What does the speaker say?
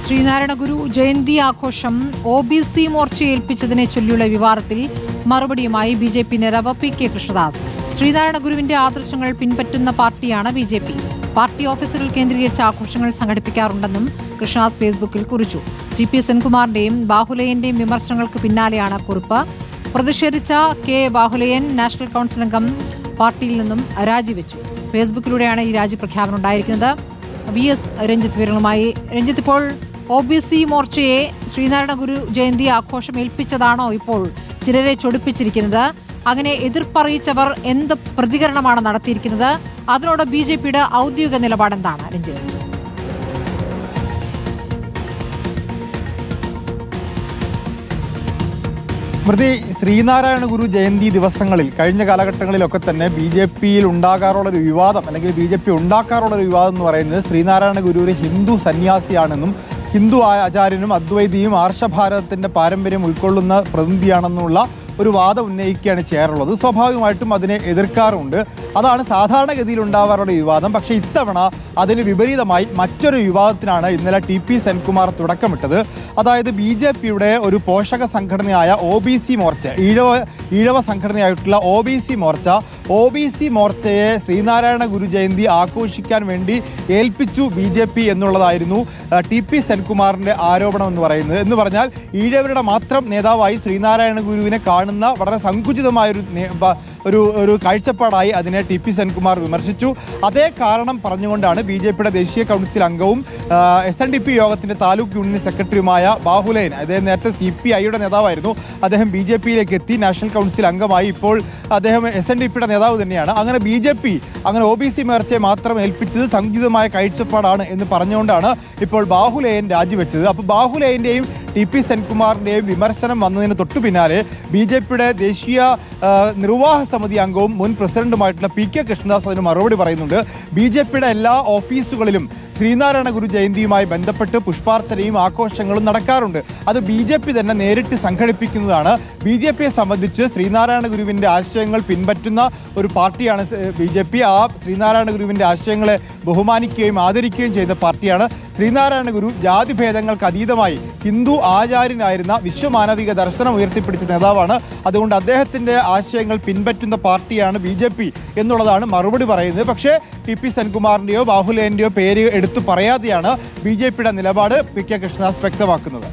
ശ്രീനാരായണ ഗുരു ജയന്തി ആഘോഷം OBC മോർച്ചയെ ഏൽപ്പിച്ചതിനെ ചൊല്ലിയുള്ള വിവാദത്തിൽ മറുപടിയുമായി BJP നേതാവ് PK കൃഷ്ണദാസ്. ശ്രീനാരായണ ഗുരുവിന്റെ ആദർശങ്ങൾ പിൻപറ്റുന്ന പാർട്ടിയാണ് BJP. പാർട്ടി ഓഫീസുകൾ കേന്ദ്രീകരിച്ച ആഘോഷങ്ങൾ സംഘടിപ്പിക്കാറുണ്ടെന്നും കൃഷ്ണദാസ് ഫേസ്ബുക്കിൽ കുറിച്ചു. TP സെൻകുമാറിന്റെയും ബാഹുലയന്റെയും വിമർശനങ്ങൾക്ക് പിന്നാലെയാണ് കുറിപ്പ്. പ്രതിഷേധിച്ച K ബാഹുലയൻ നാഷണൽ കൌൺസിൽ അംഗം പാർട്ടിയിൽ നിന്നും രാജിവെച്ചു. ഫേസ്ബുക്കിലൂടെയാണ് ഈ രാജി പ്രഖ്യാപനം ഉണ്ടായിരിക്കുന്നത്. VS രഞ്ജിത്ത് വിവരങ്ങളുമായി. രഞ്ജിത്ത്, ഇപ്പോൾ OBC മോർച്ചയെ ശ്രീനാരായണ ഗുരു ജയന്തി ആഘോഷം ഏൽപ്പിച്ചതാണോ ഇപ്പോൾ ചിലരെ ചൊടിപ്പിച്ചിരിക്കുന്നത്? അങ്ങനെ എതിർപ്പറിയിച്ചവർ എന്ത് പ്രതികരണമാണ് നടത്തിയിരിക്കുന്നത്? അതിനോട് BJPയുടെ ഔദ്യോഗിക നിലപാട് എന്താണ് രഞ്ജിത്ത്? സ്മൃതി, ശ്രീനാരായണ ഗുരു ജയന്തി ദിവസങ്ങളിൽ കഴിഞ്ഞ കാലഘട്ടങ്ങളിലൊക്കെ തന്നെ BJPയിൽ ഉണ്ടാകാറുള്ളൊരു വിവാദം, അല്ലെങ്കിൽ BJP ഉണ്ടാക്കാറുള്ളൊരു വിവാദം എന്ന് പറയുന്നത് ശ്രീനാരായണ ഗുരു ഒരു ഹിന്ദു സന്യാസിയാണെന്നും ഹിന്ദു ആചാര്യനും അദ്വൈതിയും ആർഷഭാരതത്തിന്റെ പാരമ്പര്യം ഉൾക്കൊള്ളുന്ന പ്രതിനിധിയാണെന്നുള്ള ഒരു വാദം ഉന്നയിക്കുകയാണ് ചെയ്യാറുള്ളത്. സ്വാഭാവികമായിട്ടും അതിനെ എതിർക്കാറുണ്ട്. അതാണ് സാധാരണഗതിയിൽ ഉണ്ടാവാറുള്ള വിവാദം. പക്ഷേ ഇത്തവണ അതിന് വിപരീതമായി മറ്റൊരു വിവാദത്തിനാണ് ഇന്നലെ TP സെൻകുമാർ തുടക്കമിട്ടത്. അതായത് BJPയുടെ ഒരു പോഷക സംഘടനയായ OBC മോർച്ച, ഈഴവ സംഘടനയായിട്ടുള്ള OBC മോർച്ചയെ ശ്രീനാരായണ ഗുരു ജയന്തി ആഘോഷിക്കാൻ വേണ്ടി ഏൽപ്പിച്ചു BJP എന്നുള്ളതായിരുന്നു TP സെൻകുമാറിന്റെ ആരോപണം എന്ന് പറഞ്ഞാൽ ഈഴവരുടെ മാത്രം നേതാവായി ശ്രീനാരായണ ഗുരുവിനെ കാണുന്ന വളരെ സങ്കുചിതമായൊരു കാഴ്ചപ്പാടായി അതിനെ TP സെൻകുമാർ വിമർശിച്ചു. അതേ കാരണം പറഞ്ഞുകൊണ്ടാണ് BJPയുടെ ദേശീയ കൗൺസിൽ അംഗവും SNDP യോഗത്തിന്റെ താലൂക്ക് യൂണിയൻ സെക്രട്ടറിയുമായ ബാഹുലയൻ, അദ്ദേഹം നേരത്തെ CPIയുടെ നേതാവായിരുന്നു, അദ്ദേഹം BJPയിലേക്ക് എത്തി നാഷണൽ കൗൺസിൽ അംഗമായി. ഇപ്പോൾ അദ്ദേഹം SNDPയുടെ നേതാവ് തന്നെയാണ്. അങ്ങനെ BJP അങ്ങനെ OBC മോർച്ചയെ മാത്രം ഏൽപ്പിച്ചത് സങ്കുചിതമായ കാഴ്ചപ്പാടാണ് എന്ന് പറഞ്ഞുകൊണ്ടാണ് ഇപ്പോൾ ബാഹുലയൻ രാജിവെച്ചത്. അപ്പോൾ ബാഹുലയന്റെയും TP സെൻകുമാറിന്റെയും വിമർശനം വന്നതിന് തൊട്ടു പിന്നാലെ BJPയുടെ ദേശീയ നിർവാഹക സമിതി അംഗവും മുൻ പ്രസിഡന്റുമായിട്ടുള്ള PK കൃഷ്ണദാസ് അതിന് മറുപടി പറയുന്നുണ്ട്. BJPയുടെ എല്ലാ ഓഫീസുകളിലും ശ്രീനാരായണ ഗുരു ജയന്തിയുമായി ബന്ധപ്പെട്ട് പുഷ്പാർച്ചനയും ആഘോഷങ്ങളും നടക്കാറുണ്ട്. അത് BJP തന്നെ നേരിട്ട് സംഘടിപ്പിക്കുന്നതാണ്. BJPയെ സംബന്ധിച്ച് ശ്രീനാരായണ ഗുരുവിന്റെ ആശയങ്ങൾ പിൻപറ്റുന്ന ഒരു പാർട്ടിയാണ് BJP. ആ ശ്രീനാരായണ ഗുരുവിന്റെ ആശയങ്ങളെ ബഹുമാനിക്കുകയും ആദരിക്കുകയും ചെയ്യുന്ന പാർട്ടിയാണ്. ശ്രീനാരായണ ഗുരു ജാതിഭേദങ്ങൾക്ക് അതീതമായി ഹിന്ദു ആചാര്യനായിരുന്ന വിശ്വമാനവിക ദർശനം ഉയർത്തിപ്പിടിച്ച നേതാവാണ്. അതുകൊണ്ട് അദ്ദേഹത്തിന്റെ ആശയങ്ങൾ പിൻപറ്റുന്ന പാർട്ടിയാണ് BJP എന്നുള്ളതാണ് മറുപടി പറയുന്നത്. പക്ഷേ TP സെൻകുമാറിന്റെയോ ബാഹുലയന്റെയോ പേര് എടുത്തു പറയാതെയാണ് BJPയുടെ നിലപാട് PK കൃഷ്ണദാസ് വ്യക്തമാക്കുന്നത്.